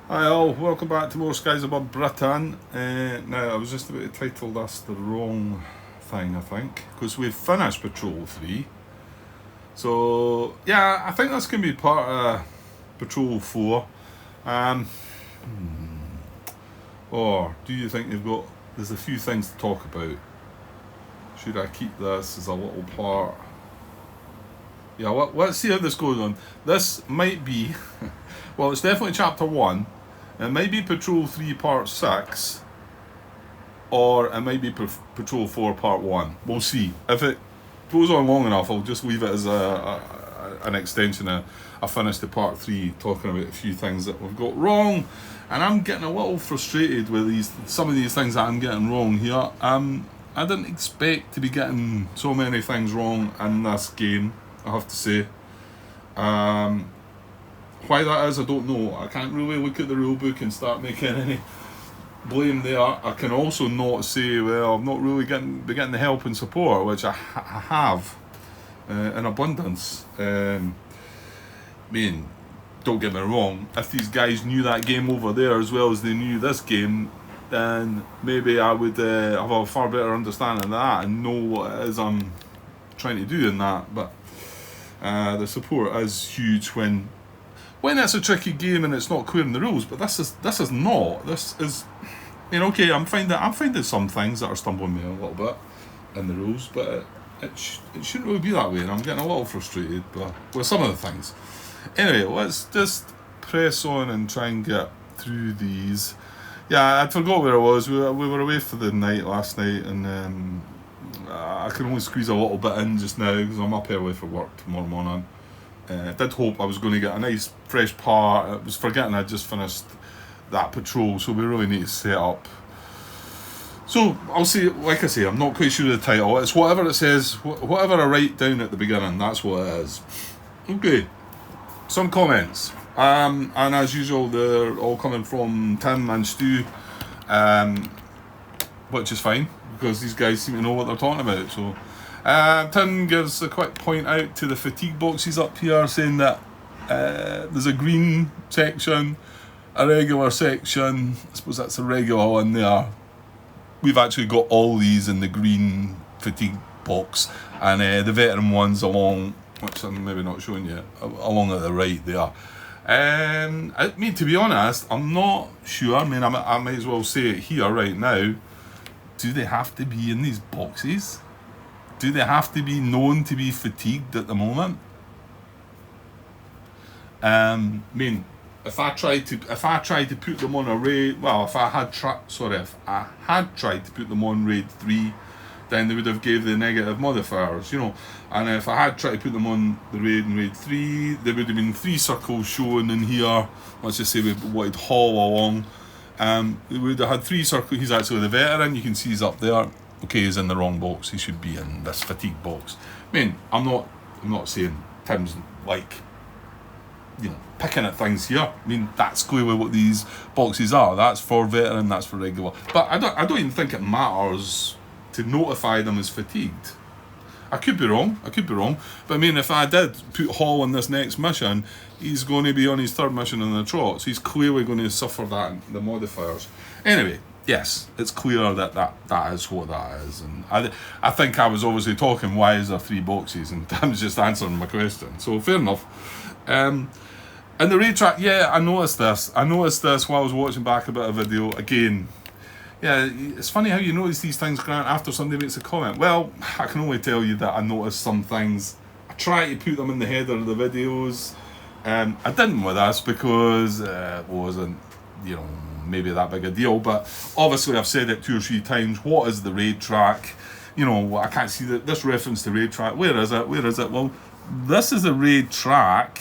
Hi all, welcome back to more Skies Above Britain. Now, I was just about to title this the wrong thing, I think, because we've finished Patrol 3. So, yeah, I think that's going to be part of Patrol 4. Um, or do you think there's a few things to talk about? Should I keep this as a little part? Yeah, let's see how this goes on. This might be, well, it's definitely chapter 1. It might be Patrol 3 part 6, or it might be Patrol 4 part 1. We'll see. If it goes on long enough, I'll just leave it as an extension. I finished the part 3 talking about a few things that we've got wrong, and I'm getting a little frustrated with some of these things that I'm getting wrong here. I didn't expect to be getting so many things wrong in this game, I have to say. Why that is, I don't know. I can't really look at the rule book and start making any blame there. I can also not say, well, I'm not really getting the help and support, which I have in abundance. I mean, don't get me wrong, if these guys knew that game over there as well as they knew this game, then maybe I would have a far better understanding of that and know what it is I'm trying to do in that. But the support is huge when it's a tricky game and it's not clear in the rules. But this is not. This is, okay. I'm finding some things that are stumbling me a little bit in the rules, but it shouldn't really be that way. And I'm getting a little frustrated with some of the things. Anyway, let's just press on and try and get through these. Yeah, I forgot where I was. We were away for the night last night, and I can only squeeze a little bit in just now because I'm up early for work tomorrow morning. I did hope I was going to get a nice fresh part. I was forgetting I'd just finished that patrol, so we really need to set up. So I'll say, like I say, I'm not quite sure of the title. It's whatever it says, whatever I write down at the beginning, that's what it is. Okay, some comments. And as usual, they're all coming from Tim and Stu, which is fine, because these guys seem to know what they're talking about. So Tim gives a quick point out to the fatigue boxes up here, saying that there's a green section, a regular section. I suppose that's a regular one there. We've actually got all these in the green fatigue box, and the veteran ones along, which I'm maybe not showing you, along at the right there. I mean, to be honest, I'm not sure. I mean, I might as well say it here right now. Do they have to be in these boxes? Do they have to be known to be fatigued at the moment? I mean, if I tried to put them on a raid, well, if I had tried to put them on raid 3, then they would have gave the negative modifiers, And if I had tried to put them on the raid in raid 3, there would have been 3 circles shown in here. Let's just say we wanted Hall along. We would have had 3 circles. He's actually the veteran. You can see he's up there. Okay, he's in the wrong box. He should be in this fatigue box. I mean, I'm not saying Tim's picking at things here. I mean, that's clearly what these boxes are. That's for veteran, that's for regular. But I don't even think it matters to notify them as fatigued. I could be wrong. But I mean, if I did put Hall on this next mission, he's going to be on his 3rd mission in the trot. So he's clearly going to suffer the modifiers. Anyway, yes, it's clear that is what that is. And I think I was obviously talking, why is there 3 boxes? And Tim's just answering my question. So fair enough. And the raid track, yeah, I noticed this while I was watching back a bit of video again. Yeah, it's funny how you notice these things, Grant, after somebody makes a comment. Well, I can only tell you that I noticed some things. I try to put them in the header of the videos. I didn't with this because it wasn't, maybe that big a deal. But obviously I've said it 2 or 3 times. What is the raid track? I can't see this reference to raid track. Where is it? Well, this is a raid track.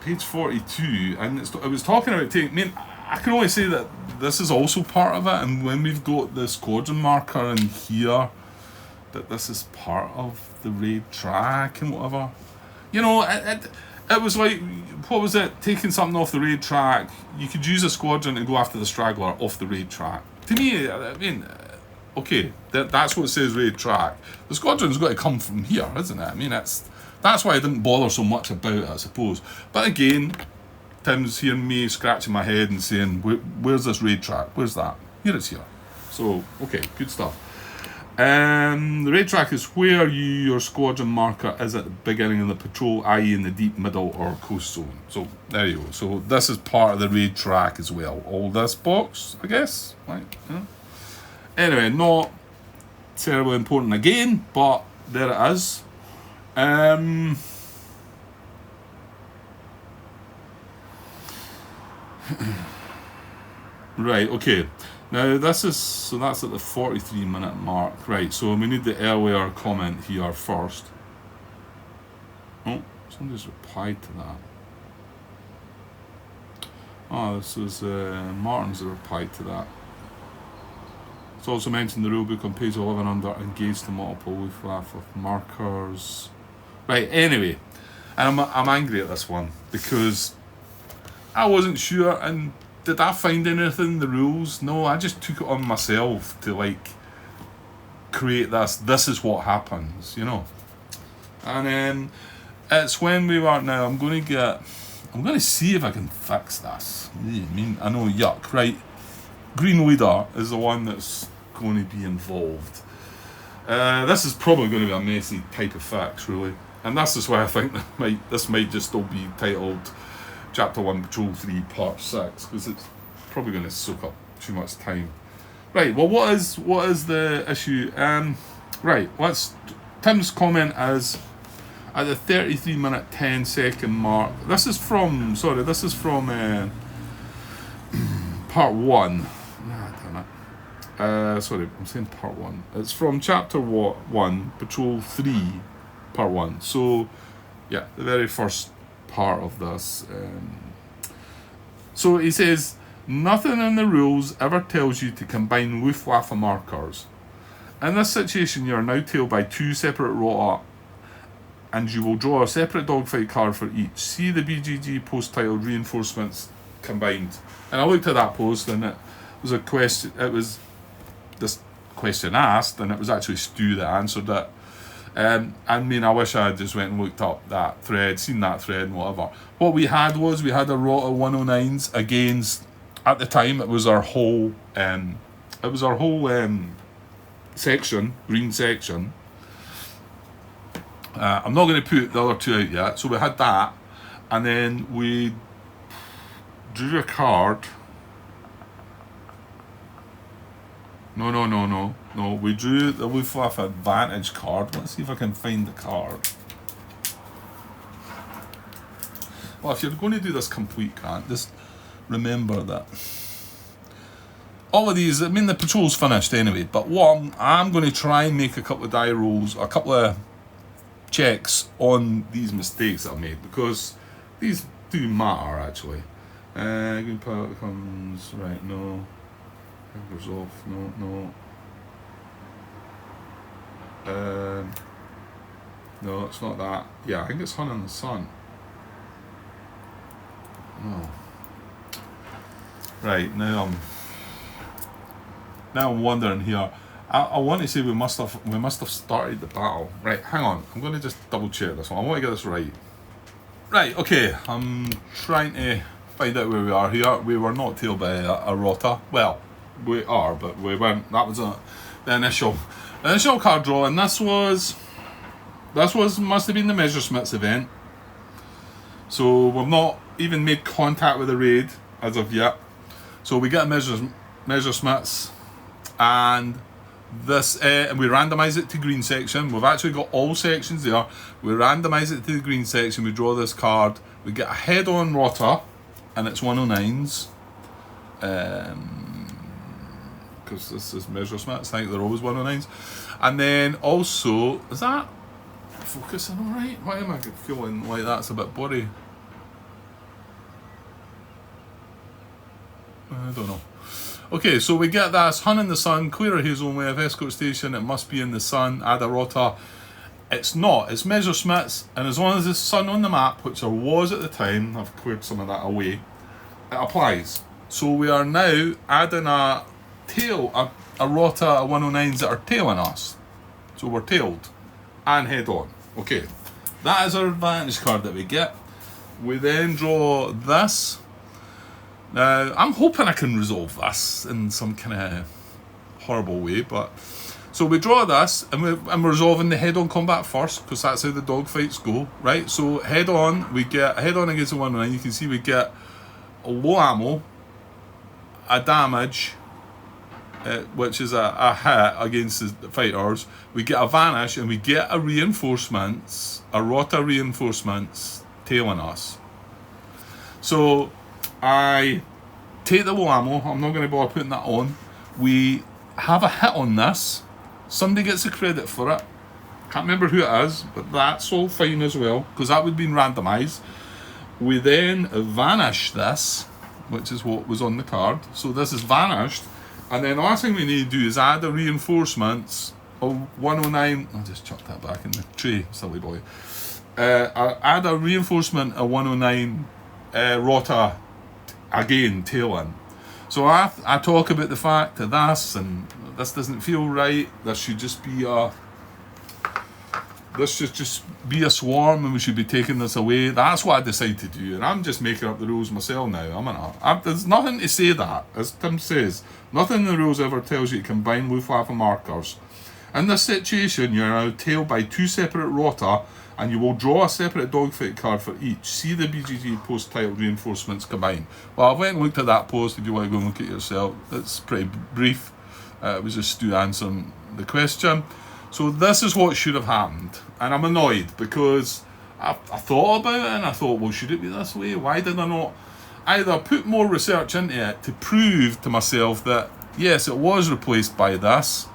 Page 42, and it was talking about taking. I mean, I can only say that this is also part of it, and when we've got the squadron marker in here, that this is part of the raid track and whatever. It was like, what was it? Taking something off the raid track. You could use a squadron and go after the straggler off the raid track. To me, I mean, okay, that's what it says raid track. The squadron's got to come from here, isn't it? I mean, that's why I didn't bother so much about it, I suppose. But again, Tim's hearing me scratching my head and saying, where's this raid track? Where's that? Here it's here. So, okay, good stuff. The raid track is where your squadron marker is at the beginning of the patrol, i.e. in the deep middle or coast zone. So, there you go. So, this is part of the raid track as well. All this box, I guess. Right? Yeah. Anyway, not terribly important again, but there it is. Right, okay. Now this is, so that's at the 43-minute mark. Right, so we need the earlier comment here first. Oh, somebody's replied to that. Oh, this is Martin's replied to that. It's also mentioned the rulebook on page 11 under engage to multiple Luftwaffe of markers. Right, anyway, and I'm angry at this one because I wasn't sure, and did I find anything in the rules? No, I just took it on myself to like create this. This is what happens, you know. And it's when we are now. I'm going to see if I can fix this. I know, yuck. Right, Green Leader is the one that's going to be involved. This is probably going to be a messy type of fix, really, and this is why I think this might just still be titled Chapter 1, Patrol 3, Part 6, because it's probably going to soak up too much time. Right, well, what is the issue? Right, Tim's comment is at the 33-minute 10-second mark. This is from Part 1. Damn it. Sorry, I'm saying Part 1. It's from Chapter 1, Patrol 3, Part 1. So, yeah, the very first part of this. So he says, nothing in the rules ever tells you to combine Luftwaffe markers. In this situation, you are now tailed by two separate rota, and you will draw a separate dogfight card for each. See the BGG post titled Reinforcements Combined. And I looked at that post, and it was a question. It was this question asked, and it was actually Stu that answered it. I mean, I wish I had just went and looked up that thread, seen that thread and whatever. What we had was, we had a rota 109s against, at the time, it was our whole section, green section. I'm not going to put the other two out yet. So we had that, and then we drew a card. No, we drew the Luftwaffe Advantage card. Let's see if I can find the card. Well, if you're going to do this complete, Grant, just remember that all of these, I mean, the patrol's finished anyway, but what I'm going to try and make a couple of die rolls, a couple of checks on these mistakes that I made, because these do matter, actually. Green pilot comes, right, no. Goes off, no. No, it's not that. Yeah, I think it's Hun in the Sun. No. Right, now I'm wondering here. I want to say we must have started the battle. Right, hang on. I'm going to just double check this one. I want to get this right. Right, okay. I'm trying to find out where we are here. We were not tailed by a rota. Well, we are, but we weren't. That was the initial card draw, and this was must have been the Messerschmitts event. So we've not even made contact with the raid as of yet. So we get a Messerschmitts, and this and we randomise it to green section. We've actually got all sections there. We randomise it to the green section. We draw this card. We get a head-on rota, and it's 109s. Because this is Messerschmitts, I think they're always 109s. And then also, is that focusing alright? Why am I feeling like that's a bit blurry? I don't know. Okay, so we get this Hun in the Sun, clear a Hazel Wave, escort station, it must be in the sun, add a rota. It's not, it's Messerschmitts, and as long as there's sun on the map, which there was at the time, I've cleared some of that away, it applies. So we are now adding a rota of 109s that are tailing us. So we're tailed and head on. Okay, that is our advantage card that we get. We then draw this. Now, I'm hoping I can resolve this in some kind of horrible way, but... So we draw this, and we're resolving the head-on combat first, because that's how the dogfights go, right? So head-on, we get head-on against the 109. You can see we get a low ammo, a damage, which is a hit against the fighters. We get a vanish, and we get a reinforcements, a rota reinforcements tailing us. So I take the low ammo. I'm not going to bother putting that on. We have a hit on this. Somebody gets the credit for it. Can't remember who it is, but that's all fine as well, because that would have been randomised. We then vanish this, which is what was on the card. So this is vanished. And then the last thing we need to do is add the reinforcements of 109. I'll just chuck that back in the tray, silly boy. Add a reinforcement of 109 rota, again, tail in. So I talk about the fact that this doesn't feel right. This should just be a swarm, and we should be taking this away. That's what I decided to do, and I'm just making up the rules myself now. There's nothing to say that, as Tim says, nothing in the rules ever tells you to combine Luftwaffe markers. In this situation, you're now tailed by 2 separate rota, and you will draw a separate dogfight card for each. See the BGG post titled reinforcements combined. Well, I went and looked at that post. If you want to go and look at it yourself, it's pretty brief. It was just Stu answering the question. So this is what should have happened, and I'm annoyed because I thought about it and I thought, well, should it be this way? Why did I not either put more research into it to prove to myself that yes, it was replaced by this,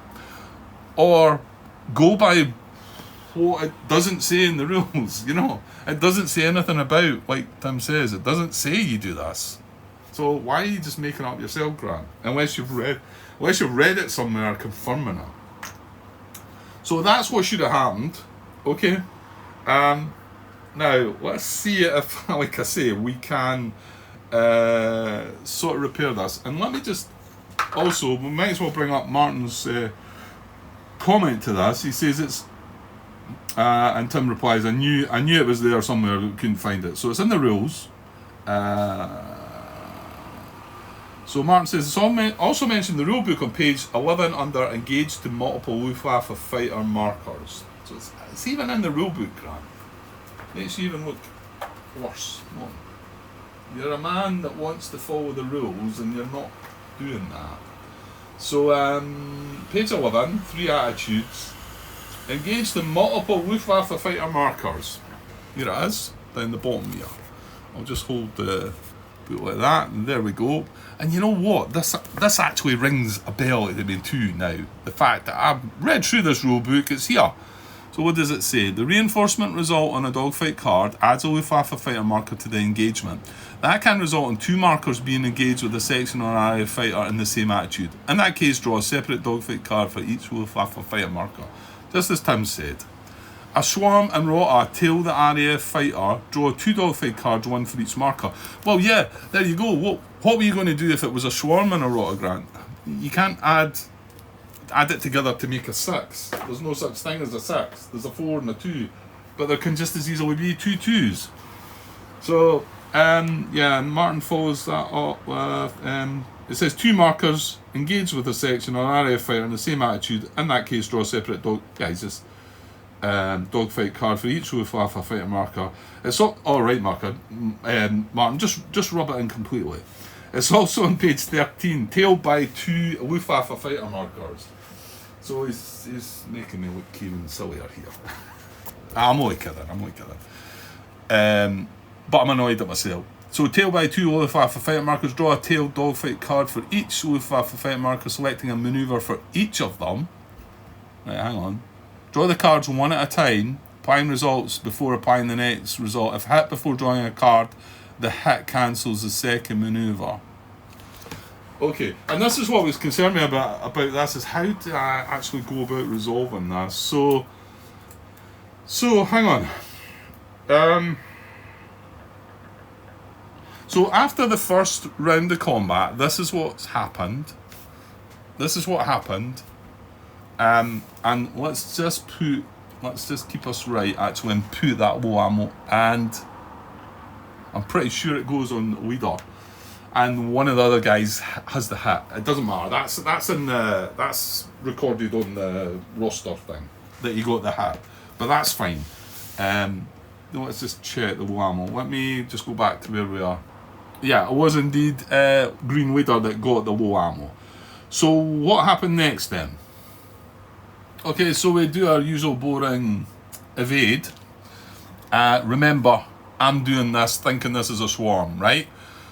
or go by what it doesn't say in the rules? It doesn't say anything about, like Tim says, it doesn't say you do this. So why are you just making up yourself, Grant? Unless you've read it somewhere confirming it. So that's what should have happened. Okay. Now let's see if, like I say, we can sort of repair this. And let me just also, we might as well bring up Martin's comment to this. He says it's and Tim replies, I knew it was there somewhere, but couldn't find it. So it's in the rules. So Martin says, it's also mentioned in the rulebook on page 11 under engaged to multiple Luftwaffe fighter markers. So it's even in the rulebook, Grant. Makes you even look worse. No. You're a man that wants to follow the rules and you're not doing that. So page 11, 3 attitudes. Engaged in multiple Luftwaffe fighter markers. Here it is, down the bottom here. I'll just hold the book like that, and there we go. And you know what? This actually rings a bell to me too now. The fact that I've read through this rule book, it's here. So what does it say? The reinforcement result on a dogfight card adds a Luftwaffe fighter marker to the engagement. That can result in 2 markers being engaged with a section or area fighter in the same attitude. In that case, draw a separate dogfight card for each Luftwaffe fighter marker. Just as Tim said. A swarm and rota tail the area fighter, draw 2 dogfight cards, 1 for each marker. Well, yeah, there you go. What were you going to do if it was a swarm and a rota, Grant? You can't add it together to make a 6. There's no such thing as a 6. There's a 4 and a 2. But there can just as easily be 2 2s. So, yeah, Martin follows that up. It says 2 markers engaged with a section or area fighter in the same attitude. In that case, draw a separate dogfight card for each Luftwaffe fighter marker. It's all right, marker. Martin, just rub it in completely. It's also on page 13, tailed by 2 Luftwaffe fighter markers. So he's making me look even sillier here. I'm only kidding. But I'm annoyed at myself. So tailed by 2 Luftwaffe fighter markers, draw a tailed dogfight card for each Luftwaffe fighter marker, selecting a manoeuvre for each of them. Right, hang on. Draw the cards one at a time, applying results before applying the next result. If hit before drawing a card, the hit cancels the second manoeuvre. Okay, and this is what was concerning me about this, is how do I actually go about resolving this? So hang on. So after the first round of combat, this is what's happened. This is what happened. And let's just keep us right actually and put that low ammo, and I'm pretty sure it goes on leader, and one of the other guys has the hit. It doesn't matter. That's recorded on the roster thing that he got the hit, but that's fine. Let's just check the low ammo. Let me just go back to where we are. Yeah, it was indeed Green Leader that got the low ammo. So what happened next then? Okay, so we do our usual boring evade. Remember, I'm doing this thinking this is a swarm, right?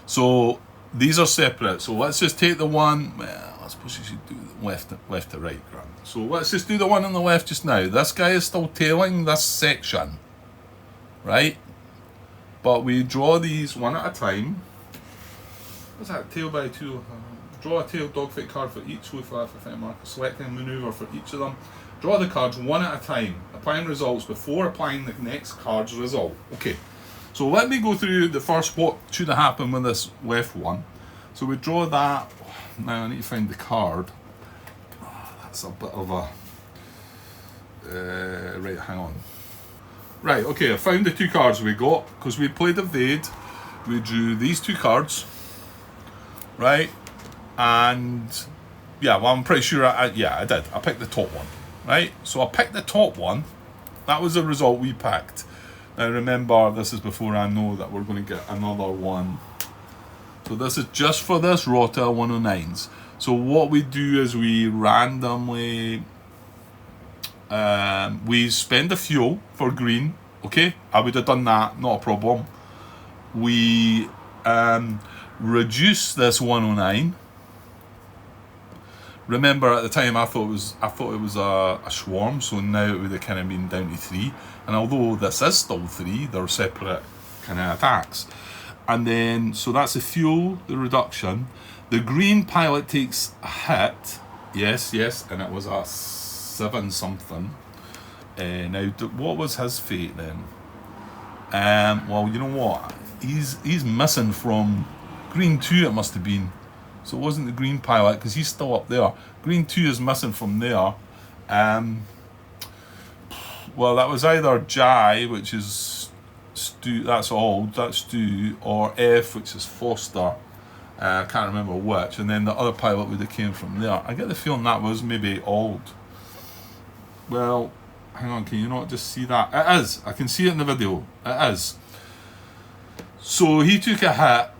So these are separate. So let's just take the one. Well, I suppose you should do left to right, Grant. So let's just do the one on the left just now. This guy is still tailing this section, right? But we draw these one at a time. What's that? Tail by two. Draw a tail dogfight card for each with a effect marker. Selecting a maneuver for each of them. Draw the cards one at a time. Applying results before applying the next card's result. Okay. So let me go through the first what should have happened with this left one. So we draw that. Now I need to find the card. That's a bit of a... right, hang on. Right, okay, I found the two cards we got. Because we played Evade. We drew these two cards. Right? And... yeah, well, I'm pretty sure I did. I picked the top one. Right? So I picked the top one. That was the result we picked. Now remember, this is before I know that we're going to get another one. So this is just for this Rota 109s. So what we do is we randomly... we spend a fuel for green. Okay? I would have done that, not a problem. We reduce this 109. Remember, at the time I thought it was a swarm, so now it would have kind of been down to 3. And although this is still 3, they're separate kind of attacks. And then, so that's the fuel, the reduction. The green pilot takes a hit. Yes, and it was a 7 something. Now, what was his fate then? Well, you know what? He's missing from green 2. It must have been. So it wasn't the green pilot because he's still up there. Green 2 is missing from there. Well, that was either Jai, which is Stu, that's old, that's Stu, or F, which is Foster. I can't remember which. And then the other pilot would have came from there. I get the feeling that was maybe old. Well, hang on, can you not just see that? It is. I can see it in the video. It is. So he took a hit.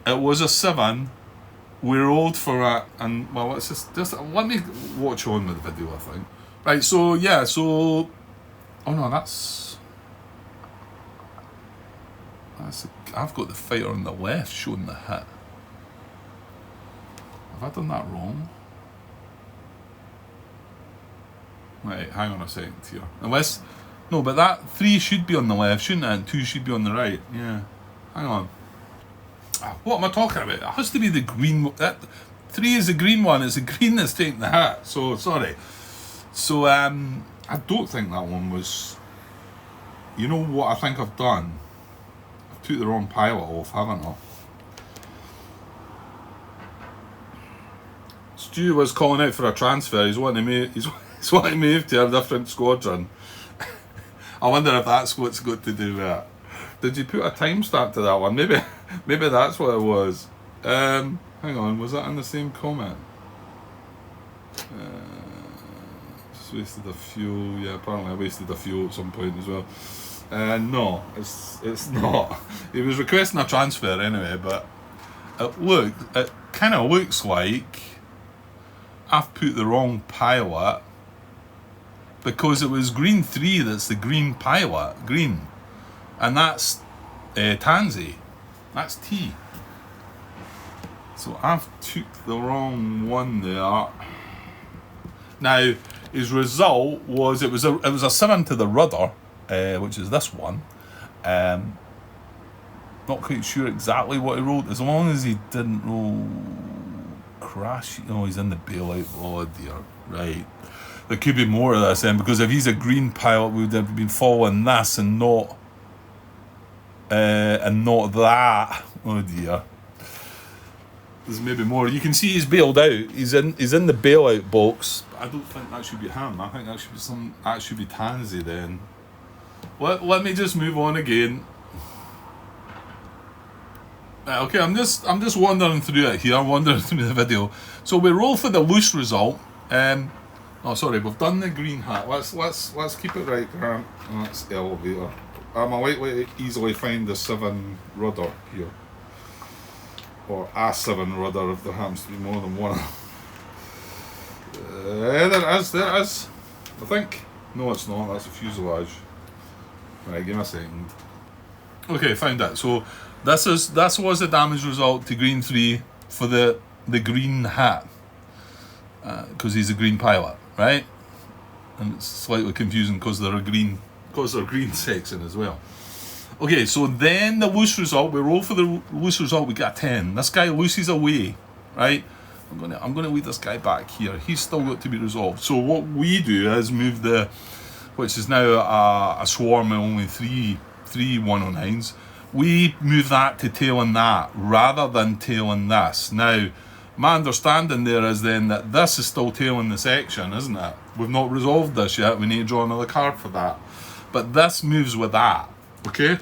It was a 7. We rolled for it, and well, let's just let me watch on with the video, I think. Right, so yeah, so oh no, that's I've got the fighter on the left showing the hit. Have I done that wrong? Right, hang on a second here. Unless no, but that 3 should be on the left, shouldn't it? And 2 should be on the right. Yeah, hang on. What am I talking about? It has to be the green. That 3 is the green one. It's the green that's taking the hit. So sorry. So I don't think that one was. You know what I think I've done? I've took the wrong pilot off, haven't I? Stu was calling out for a transfer. He's wanting to move to a different squadron. I wonder if that's what's got to do with it. Did you put a timestamp to that one? Maybe that's what it was. Hang on, was that in the same comment? Just wasted the fuel. Yeah, apparently I wasted the fuel at some point as well. No, it's not. He was requesting a transfer anyway, but it kind of looks like I've put the wrong pilot because it was green 3 that's the green pilot, green. And that's Tansy. That's T. So I've took the wrong one there. Now his result was it was a 7 to the rudder, which is this one. Not quite sure exactly what he rolled. As long as he didn't roll crash. Oh, he's in the bailout. Oh dear. Right. There could be more of this then, because if he's a green pilot, we would have been following this and not that. Oh dear. There's maybe more. You can see he's bailed out. He's in the bailout box. I don't think that should be him. I think that should be Tansy then. Let me just move on again. Okay, I'm just wandering through it here, wandering through the video. So we roll for the loose result. Oh, sorry, we've done the green hat. Let's keep it right, Grant. That's elevator. I'm likely to easily find the 7 rudder here, or a 7 rudder if there happens to be more than one. There it is. There it is. I think. No, it's not. That's a fuselage. Right, give me a second. Okay, found it. So this was the damage result to green 3 for the green hat, because he's a green pilot, right? And it's slightly confusing because they're a green section as well. Okay, so then the loose result, we roll for the loose result, we get a 10. This guy looses away, right? I'm gonna leave this guy back here. He's still got to be resolved. So what we do is move which is now a swarm of only three 109s. We move that to tailing that rather than tailing this. Now, my understanding there is then that this is still tailing the section, isn't it? We've not resolved this yet. We need to draw another card for that. But this moves with that. Okay?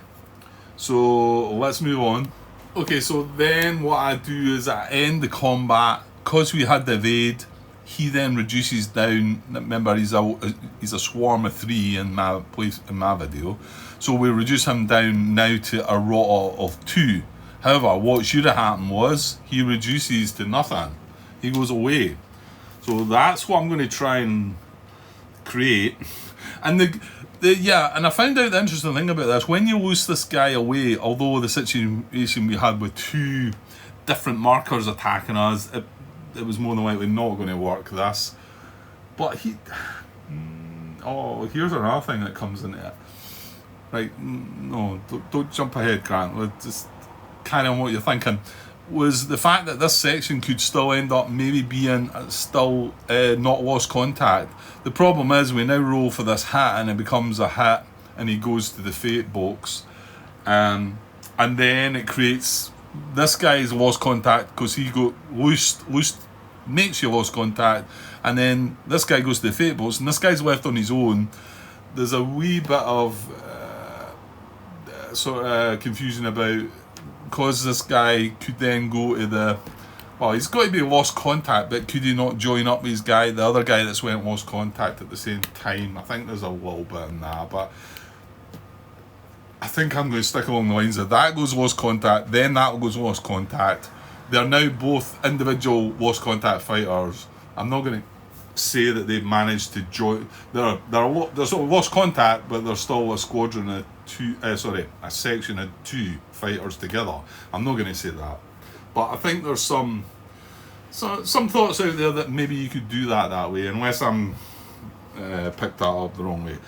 So let's move on. Okay, so then what I do is I end the combat. Because we had the evade, he then reduces down. Remember, he's a swarm of 3 in my video. So we reduce him down now to a rota of 2. However, what should have happened was he reduces to nothing. He goes away. So that's what I'm going to try and create. And and I found out the interesting thing about this. When you lose this guy away, although the situation we had with 2 different markers attacking us, it was more than likely not going to work this. But here's another thing that comes into it. Right, no, don't jump ahead, Grant. Let's just carry on what you're thinking. Was the fact that this section could still end up maybe being still not lost contact. The problem is we now roll for this hit and it becomes a hit and he goes to the fate box. And then it creates, this guy's lost contact because he got loosed, makes you lost contact, and then this guy goes to the fate box and this guy's left on his own. There's a wee bit of confusion about, because this guy could then go to he's got to be lost contact, but could he not join up with his guy, the other guy that's went lost contact at the same time? I think there's a little bit in that, but I think I'm going to stick along the lines of that goes lost contact, then that goes lost contact. They're now both individual lost contact fighters. I'm not going to say that they've managed to join. There's lost contact, but there's still a squadron of 2. A section of 2 fighters together. I'm not going to say that, but I think there's some thoughts out there that maybe you could do that way, unless I'm picked that up the wrong way.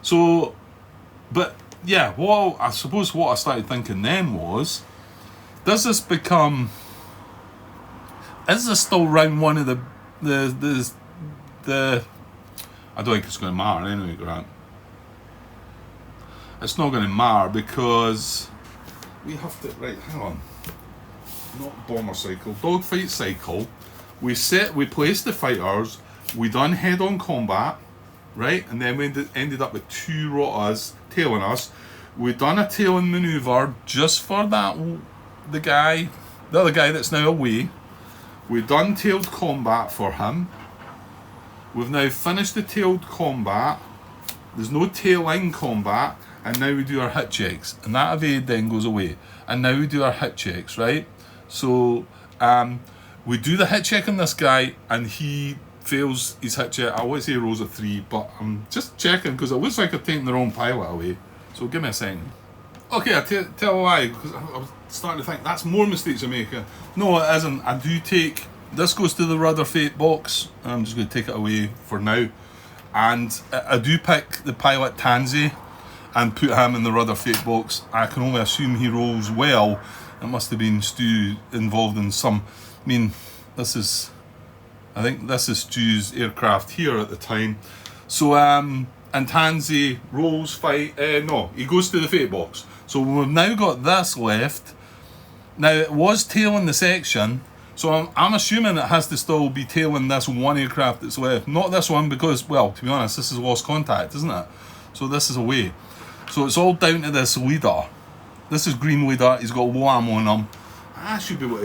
So, but yeah, I suppose what I started thinking then was, is this still round 1 of the I don't think it's going to matter anyway, Grant. It's not going to matter because we have to, right, hang on. Not bomber cycle, dogfight cycle. We placed the fighters, we done head-on combat, right? And then we ended up with 2 rotas tailing us. We done a tailing maneuver just for that, the other guy that's now away. We've done tailed combat for him. We've now finished the tailed combat. There's no tail-in combat. And now we do our hit checks. And that evade then goes away. And now we do our hit checks, right? So we do the hit check on this guy and he fails his hit check. I would say he rolls a 3, but I'm just checking because it looks like I'm taking the wrong pilot away. So give me a second. Okay, I tell a lie, because I was starting to think that's more mistakes I make. No, it isn't. I do take, this goes to the rudder fate box. I'm just going to take it away for now. And I do pick the pilot Tansy and put him in the rudder fate box. I can only assume he rolls well. It must have been Stu involved in some, I think this is Stu's aircraft here at the time. So, and Tansy rolls he goes to the fate box. So we've now got this left. Now it was tailing the section, so I'm assuming it has to still be tailing this 1 aircraft that's left. Not this one because, well, to be honest, this is lost contact, isn't it? So this is away. So it's all down to this leader. This is green leader, he's got low ammo on him. I should be able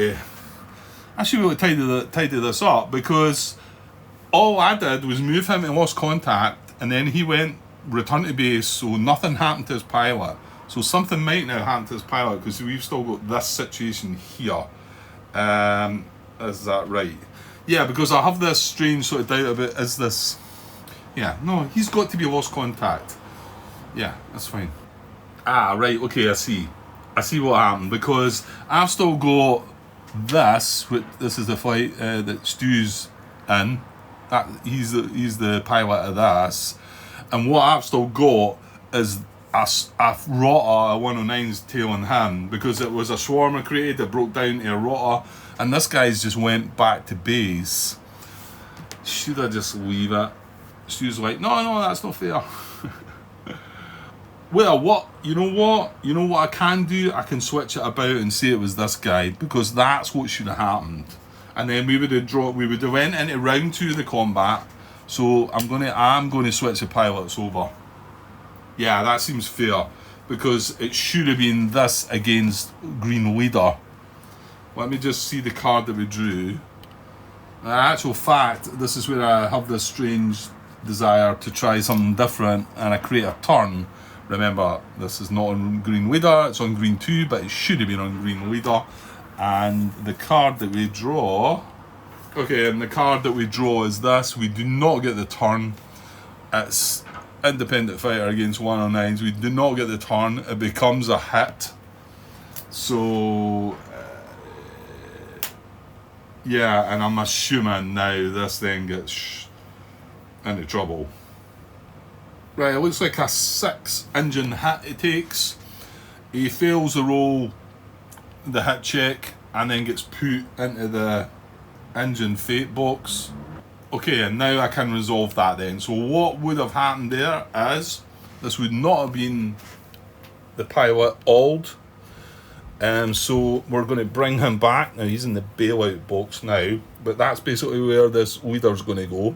to tidy this up, because all I did was move him to lost contact, and then he went return to base, so nothing happened to his pilot. So something might now happen to his pilot, because we've still got this situation here. Is that right? Yeah, because I have this strange sort of doubt about, is this... Yeah, no, he's got to be lost contact. Yeah, that's fine. Ah, right, okay, I see what happened, because I've still got this, this is the flight that Stu's in. He's the pilot of this, and what I've still got is a rotor, a 109's tailing him, because it was a swarmer created that broke down to a rotor, and this guy's just went back to base. Should I just leave it? Stu's like, no, that's not fair. Well, you know what I can do? I can switch it about and say it was this guy, because that's what should have happened. And then we would have went into round 2 of the combat. So I'm gonna switch the pilots over. Yeah, that seems fair, because it should have been this against Green Leader. Let me just see the card that we drew. In actual fact, this is where I have this strange desire to try something different, and I create a turn. Remember, this is not on Green Leader, it's on Green 2, but it should have been on Green Leader. And the card that we draw... Okay, and the card that we draw is this. We do not get the turn. It's independent fighter against 109s. We do not get the turn. It becomes a hit. So... yeah, and I'm assuming now this then gets into trouble. Right, it looks like a 6-engine hit it takes. He fails to roll the hit check and then gets put into the engine fate box. Okay, and now I can resolve that then. So what would have happened there is, this would not have been the pilot Ald. So we're going to bring him back. Now he's in the bailout box now, but that's basically where this leader's going to go.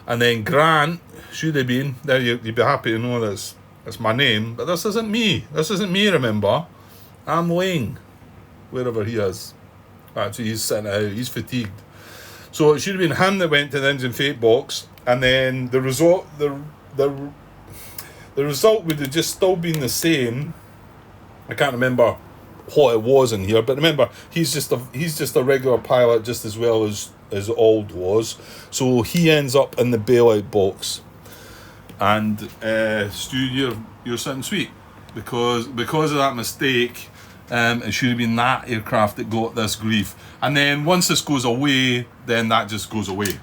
And then Grant should have been there. You'd be happy to know this. It's my name, but this isn't me. This isn't me. Remember, I'm Wayne, wherever he is. Actually, he's sitting out. He's fatigued. So it should have been him that went to the engine fate box, and then the result, the result would have just still been the same. I can't remember what it was in here, but remember, he's just a regular pilot just as well as Ald was. So he ends up in the bailout box, and Stu, you're sitting sweet because of that mistake. It should have been that aircraft that got this grief, and then once this goes away, then that just goes away.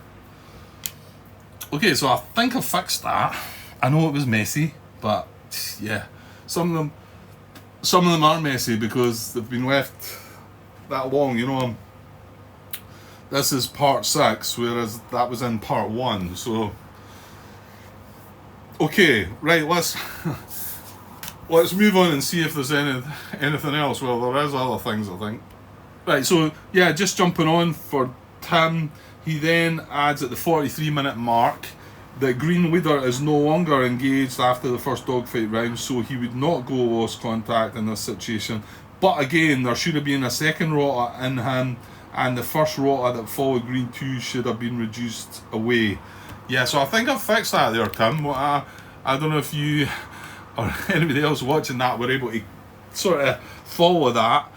Okay, so I think I fixed that. I know it was messy, but yeah, some of them are messy because they've been left that long, you know. This is part 6, whereas that was in part 1. So, okay, right. Let's move on and see if there's anything else. Well, there is other things, I think. Right. So yeah, just jumping on for Tim. He then adds at the 43-minute mark that Green Leader is no longer engaged after the first dogfight round, so he would not go lost contact in this situation. But again, there should have been a second rotor in him, and the first rotor that followed Green 2 should have been reduced away. Yeah, so I think I've fixed that there, Tim. I don't know if you or anybody else watching that were able to sort of follow that.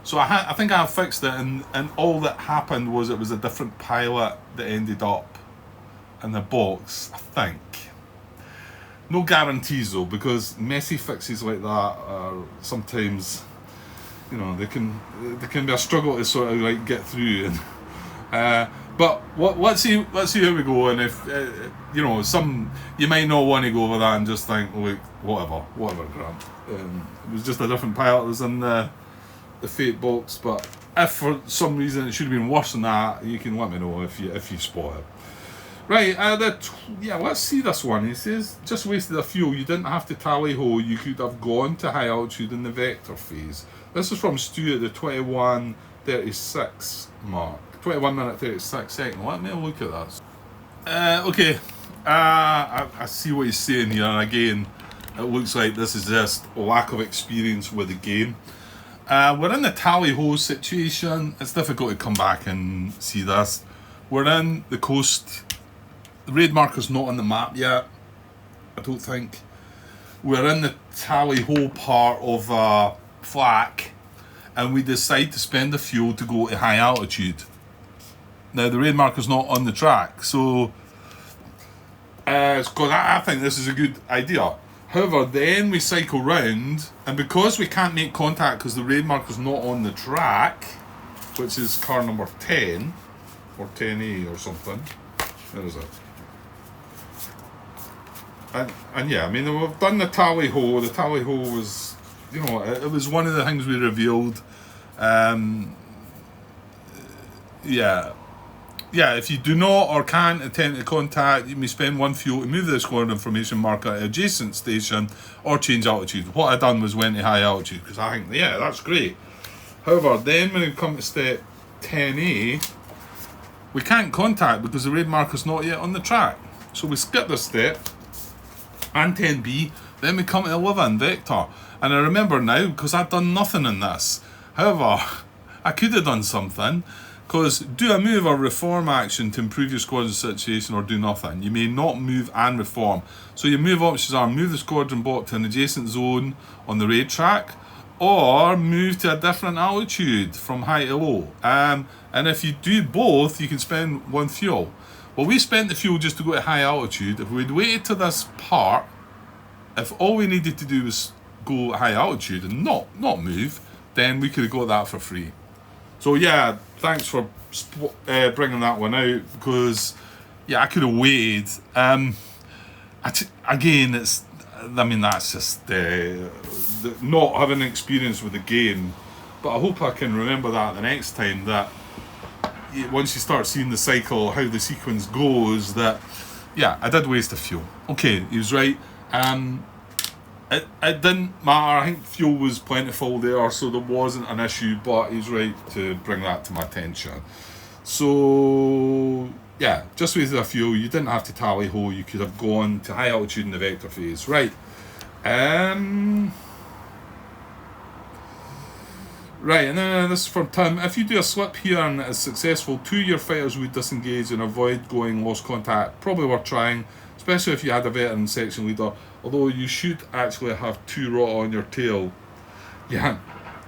So I think I fixed it, and all that happened was it was a different pilot that ended up in the box, I think. No guarantees though, because messy fixes like that are sometimes, you know, they can be a struggle to sort of like get through. And but let's see how we go. And if you know, you might not want to go over that and just think, look, whatever, Grant. It was just a different pilot that was in the fate box. But if for some reason it should have been worse than that, you can let me know if you spot it. Right, let's see this one. He says, just wasted a fuel. You didn't have to tally ho. You could have gone to high altitude in the vector phase. This is from Stu at the 21:36 mark. 21 minute 36 second. Let me look at this. Okay. I see what he's saying here. And again, it looks like this is just lack of experience with the game. We're in the tally-ho situation. It's difficult to come back and see this. We're in the coast. The raid marker's not on the map yet, I don't think. We're in the tally-ho part of flak, and we decide to spend the fuel to go to high altitude. Now, the raid marker's not on the track, so I think this is a good idea. However, then we cycle round, and because we can't make contact because the raid marker's not on the track, which is car number 10, or 10A or something. Where is it? And yeah, I mean, we've done the tally-ho. The tally-ho was, you know, it was one of the things we revealed. Yeah, if you do not or can't attempt to contact, you may spend 1 fuel to move the squad information marker at adjacent station or change altitude. What I done was went to high altitude because I think, yeah, that's great. However, then when we come to step 10A, we can't contact because the raid marker's not yet on the track. So we skip this step, and 10B, then we come to 11, vector. And I remember now, because I've done nothing in this. However, I could have done something. Because do a move or reform action to improve your squadron situation or do nothing. You may not move and reform. So your move options are move the squadron block to an adjacent zone on the raid track or move to a different altitude from high to low. And if you do both, you can spend 1 fuel. Well, we spent the fuel just to go to high altitude. If we'd waited to this part, if all we needed to do was go high altitude and not move, then we could have got that for free. So yeah, thanks for bringing that one out because yeah, I could have waited. Again, that's just not having experience with the game. But I hope I can remember that the next time that once you start seeing the cycle, how the sequence goes, that yeah, I did waste a fuel. Okay, he was right. It didn't matter. I think fuel was plentiful there, so there wasn't an issue, but he's right to bring that to my attention. So, yeah, just with a fuel, you didn't have to tally-ho. You could have gone to high altitude in the vector phase. Right. Right, and then this is from Tim. If you do a slip here and it is successful, 2 of your fighters would disengage and avoid going lost contact. Probably worth trying, especially if you had a veteran section leader. Although you should actually have 2 rot on your tail. Yeah,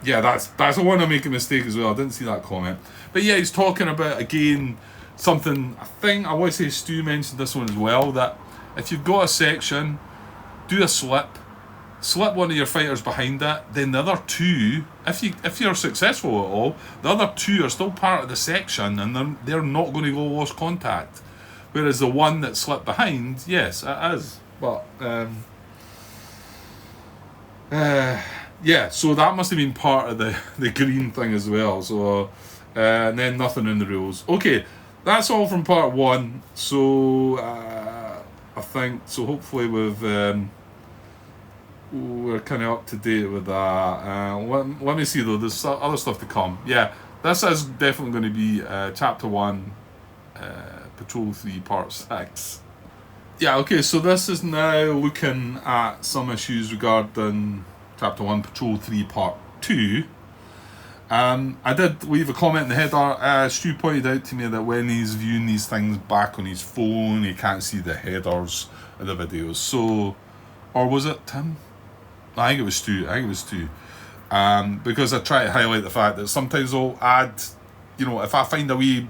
that's the one I make a mistake as well. I didn't see that comment. But yeah, he's talking about, again, something, I think, I want to say Stu mentioned this one as well, that if you've got a section, do a slip 1 of your fighters behind it, then the other 2, if you're successful at all, the other 2 are still part of the section and they're not going to go lost contact. Whereas the one that slipped behind, yes, it is. But, yeah, so that must have been part of the green thing as well. So, and then nothing in the rules. Okay, that's all from part 1. So, I think, so hopefully we're kind of up to date with that. Let me see though, there's other stuff to come. Yeah, this is definitely going to be Chapter 1, Patrol 3, Part 6. Yeah, okay, so this is now looking at some issues regarding Chapter 1, Patrol 3, Part 2. I did leave a comment in the header. Stu pointed out to me that when he's viewing these things back on his phone, he can't see the headers of the videos. So, or was it Tim? I think it was Stu. Because I try to highlight the fact that sometimes I'll add, if I find a wee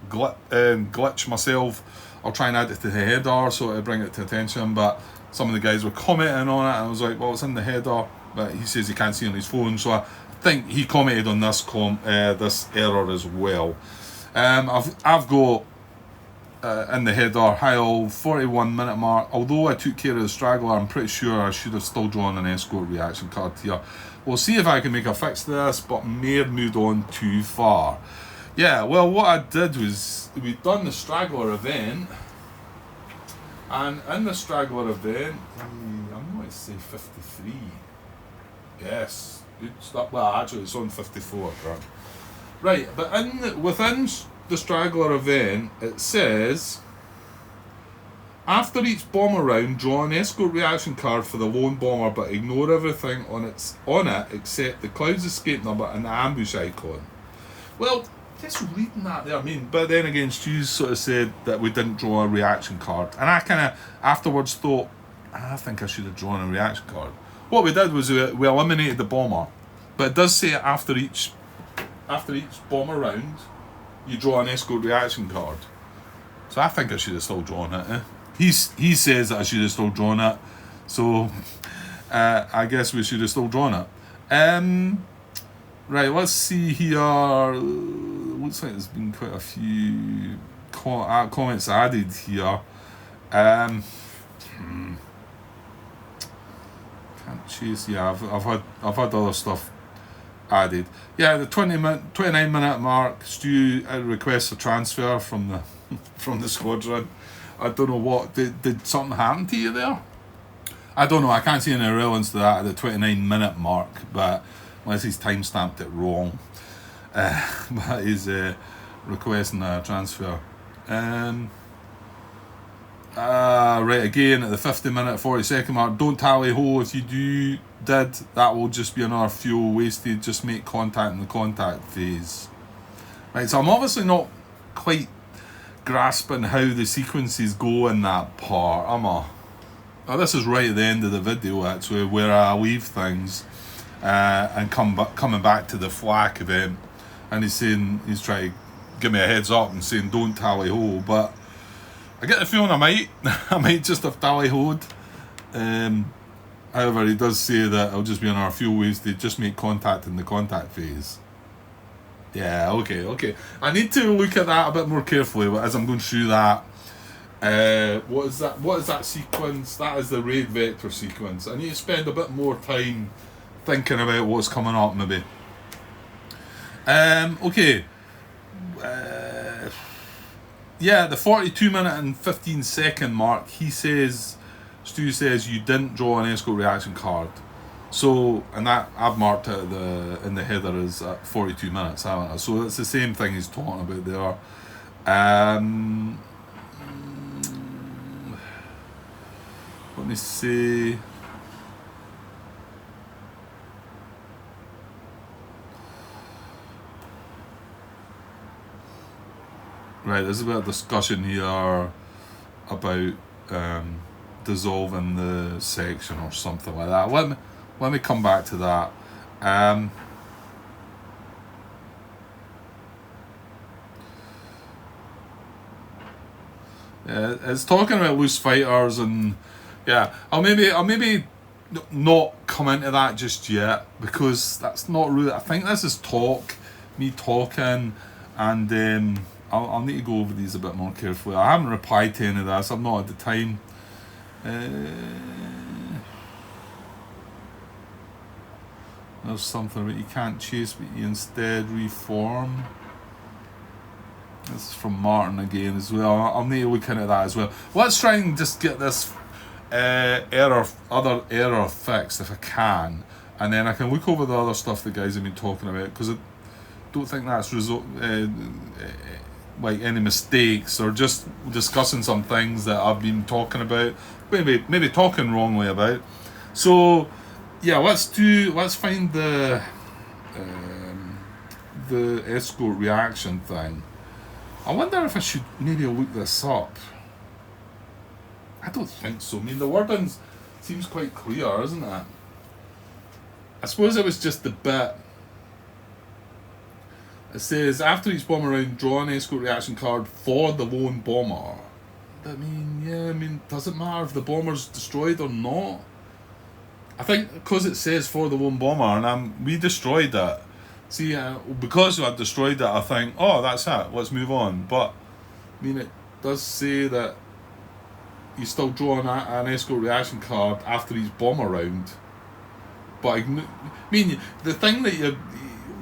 glitch myself, I'll try and add it to the header so to bring it to attention. But some of the guys were commenting on it, and I was like, well, it's in the header, but he says he can't see on his phone. So I think he commented on this this error as well. I've got in the header, hi all, 41-minute mark. Although I took care of the straggler, I'm pretty sure I should have still drawn an escort reaction card here. We'll see if I can make a fix to this, but may have moved on too far. Yeah, well, what I did was, we'd done the straggler event, and in the straggler event, I'm going to say 53. Yes, good stuff. Well, actually, it's on 54. Right, but within the straggler event, it says After each bomber round, draw an escort reaction card for the lone bomber, but ignore everything on it except the cloud's escape number and the ambush icon. Well, just reading that there, I mean, but then again, Stu sort of said that we didn't draw a reaction card, and I kind of afterwards thought, I think I should have drawn a reaction card. What we did was we eliminated the bomber, but it does say after each bomber round, you draw an escort reaction card. So I think I should have still drawn it. He says that I should have still drawn it, so I guess we should have still drawn it. Right, let's see here. Looks like there's been quite a few comments added here. Can't chase. Yeah, I've had other stuff added. Yeah, the 29-minute mark. Stu requests a transfer from the squadron. I don't know what did something happen to you there. I don't know. I can't see any relevance to that at the 29-minute mark, but unless he's time stamped it wrong. But he's requesting a transfer. Right, again at the 50-minute 40-second mark, don't tally ho. If you did, that will just be another fuel wasted. Just make contact in the contact phase. Right, so I'm obviously not quite grasping how the sequences go in that part. Now this is right at the end of the video actually, where I leave things and coming back to the flak event, and he's trying to give me a heads up and saying don't tally ho, but I get the feeling I might just have tally hoed. However, he does say that it'll just be on our fuel wasted, just make contact in the contact phase. Yeah, okay. I need to look at that a bit more carefully as I'm going through that. What is that sequence? That is the raid vector sequence. I need to spend a bit more time thinking about what's coming up, maybe. Okay. Yeah, the 42-minute and 15-second mark, Stu says you didn't draw an escort reaction card. So, and that I've marked it in the header as 42 minutes, haven't I? So it's the same thing he's talking about there. Let me see. Right, there's a bit of discussion here about dissolving the section or something like that. Let me come back to that. It's talking about loose fighters, and yeah, I'll maybe not come into that just yet, because that's not really. I think this is me talking, and I'll need to go over these a bit more carefully. I haven't replied to any of this. I'm not at the time. There's something about you can't chase, but you instead reform. This is from Martin again as well. I'll need to look into that as well. Let's try and just get this other error fixed if I can, and then I can look over the other stuff the guys have been talking about, because I don't think that's like any mistakes, or just discussing some things that I've been talking about, maybe talking wrongly about. So yeah, let's find the escort reaction thing. I wonder if I should maybe look this up. I don't think so. I mean, the wording seems quite clear, isn't it? I suppose it was just the bit. It says, after each bomber round, draw an escort reaction card for the lone bomber. Does it matter if the bomber's destroyed or not? I think because it says for the lone bomber, and we destroyed it. See, because I destroyed it, I think, oh, that's it, let's move on. But, it does say that you still draw an escort reaction card after each bomber round. But, the thing that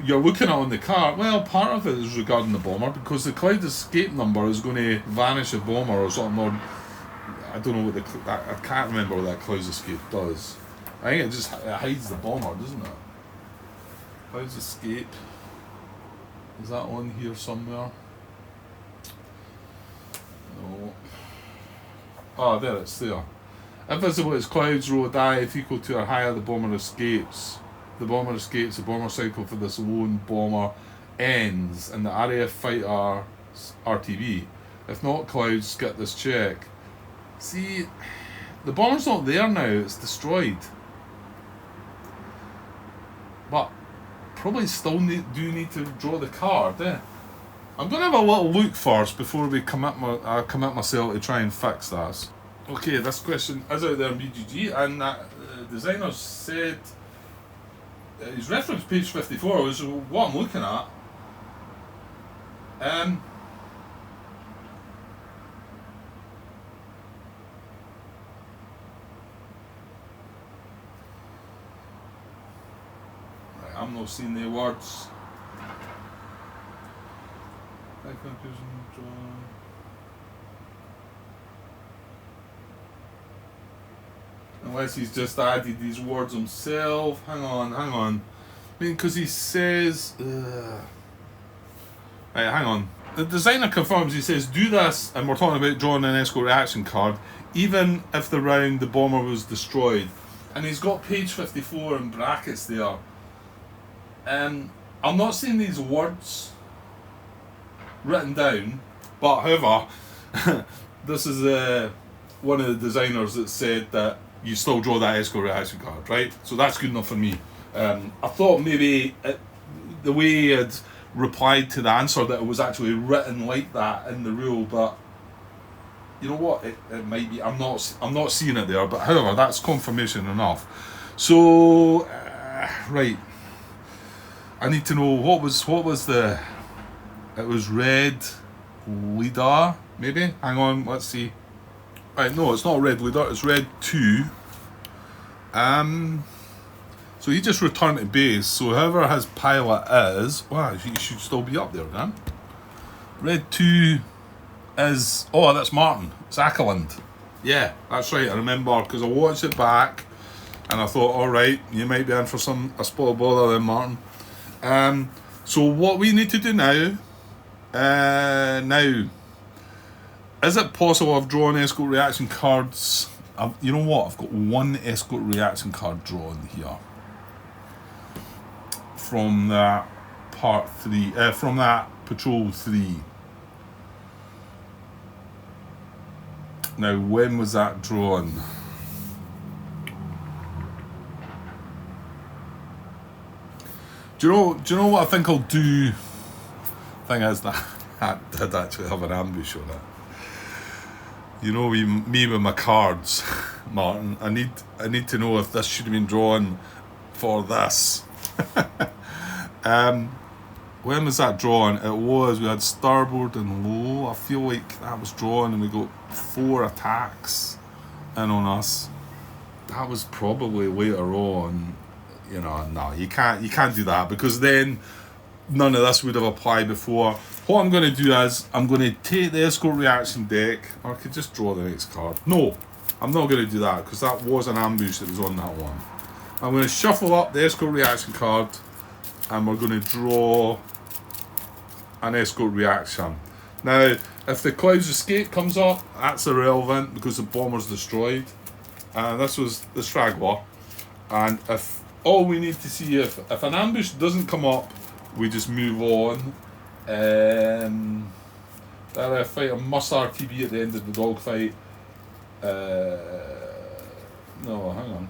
you're looking at on the card, well, part of it is regarding the bomber, because the cloud escape number is going to vanish a bomber or something, or I don't know I can't remember what that cloud escape does. I think it just hides the bomber, doesn't it? Cloud escape. Is that on here somewhere? No. Oh, there, it's there. If visible as clouds roll dive equal to or higher, the bomber escapes. The bomber escapes. The bomber cycle for this lone bomber ends, and the RAF fighter RTB. If not clouds, get this check. See, the bomber's not there now. It's destroyed. But probably still do need to draw the card. I'm gonna have a little look first before we commit myself to try and fix this. Okay, this question is out there in BGG, and that designer said he's referenced page 54, which is what I'm looking at. Right, I'm not seeing the words. Unless he's just added these words himself. Hang on. I mean, because he says... Right, hang on. The designer confirms, he says, do this, and we're talking about drawing an escort reaction card, even if the round the bomber was destroyed. And he's got page 54 in brackets there. I'm not seeing these words written down, but however, this is one of the designers that said that you still draw that escort reaction card, right? So that's good enough for me. I thought maybe the way he had replied to the answer that it was actually written like that in the rule, but you know what? It might be. I'm not seeing it there, but however, that's confirmation enough. So right, I need to know what was the. It was red leader, maybe. Hang on, let's see. Right, no, it's not red leader. It's red 2. So he just returned to base. So whoever his pilot is, wow, he should still be up there, man. Red 2 is, oh, that's Martin. It's Ackerland. Yeah, that's right. I remember because I watched it back, and I thought, all right, you might be in for a spot of bother then, Martin. So what we need to do now. Now, is it possible I've drawn escort reaction cards? You know what? I've got one escort reaction card drawn here from that part 3, from that patrol 3. Now, when was that drawn? Do you know what I think I'll do? Thing is that I did actually have an ambush on it. You know, me with my cards, Martin. I need to know if this should have been drawn for this. When was that drawn? It was, we had starboard and low. I feel like that was drawn, and we got 4 attacks in on us. That was probably later on. You know, no, you can't do that, because then none of this would have applied before. What I'm going to do is, I'm going to take the escort reaction deck, or I could just draw the next card. No, I'm not going to do that, because that was an ambush that was on that one. I'm going to shuffle up the escort reaction card, and we're going to draw an escort reaction. Now, if the Clouds Escape comes up, that's irrelevant, because the bomber's destroyed. And this was the Straggler. And if all we need to see, if an ambush doesn't come up, we just move on. That fighter must RTB at the end of the dogfight. No, hang on.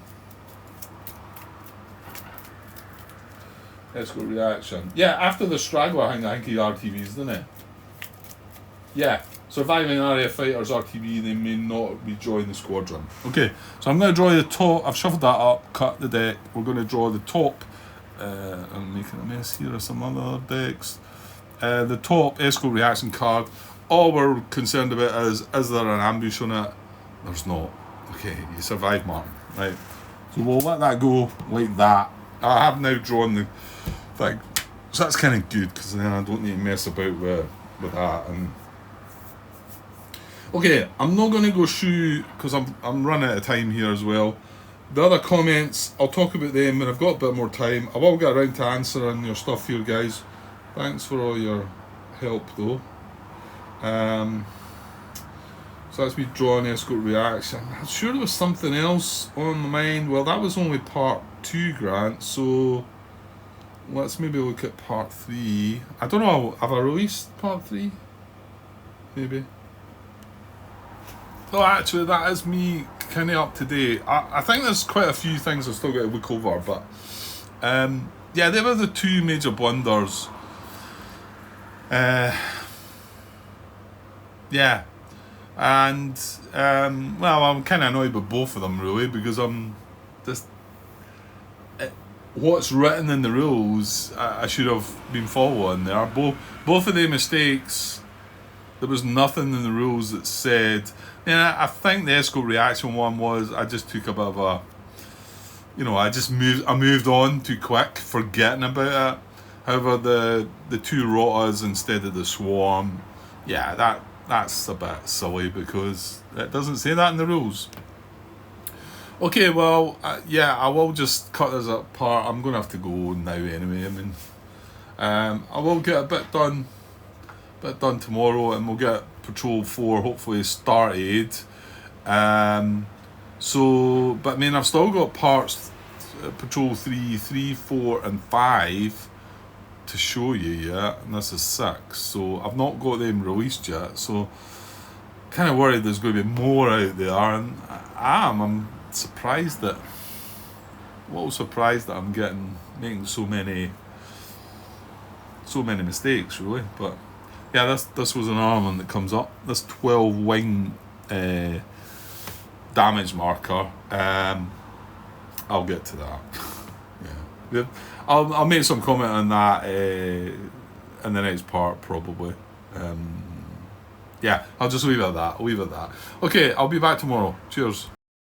Escort reaction. Yeah, after the Straggler, I think he RTBs, doesn't it? Yeah. Surviving RAF fighters RTB, they may not rejoin the squadron. Okay, so I'm going to draw the top. I've shuffled that up, cut the deck. We're going to draw the top. I'm making a mess here of some other decks. The top escort reaction card. All we're concerned about is there an ambush on it? There's not. Okay, you survived, Martin. Right. So we'll let that go like that. I have now drawn the thing. So that's kind of good, because then I don't need to mess about with that. And okay, I'm not going to go shoot, because I'm running out of time here as well. The other comments, I'll talk about them when I've got a bit more time. I will get around to answering your stuff here, guys. Thanks for all your help, though. So that's me drawing escort reaction. I'm sure there was something else on my mind. Well, that was only part 2, Grant, so let's maybe look at part 3. I don't know, have I released part 3? Maybe. Oh, actually, that is me kind of up to date. I think there's quite a few things I've still got to look over, but yeah, they were the 2 major blunders. Yeah. And well, I'm kind of annoyed with both of them, really, because I'm just what's written in the rules I should have been following. There are both of the mistakes. There was nothing in the rules that said. Yeah, I think the escort reaction one was I just took a bit of a, I moved on too quick, forgetting about it. However, the 2 rotas instead of the swarm, yeah, that's a bit silly because it doesn't say that in the rules. Okay, well, yeah, I will just cut this apart. I'm going to have to go now anyway. I mean, I will get a bit done tomorrow, and we'll get Patrol 4 hopefully started. So, but I mean, I've still got parts, Patrol 3, 4, and 5 to show you yet, and this is 6, so I've not got them released yet, so kind of worried there's going to be more out there, and I'm surprised that I'm making so many mistakes, really. But yeah, this was an armament that comes up, this 12 wing damage marker. I'll get to that. Yeah. I'll make some comment on that in the next part, probably. Yeah, I'll just leave it at that. Okay, I'll be back tomorrow. Cheers.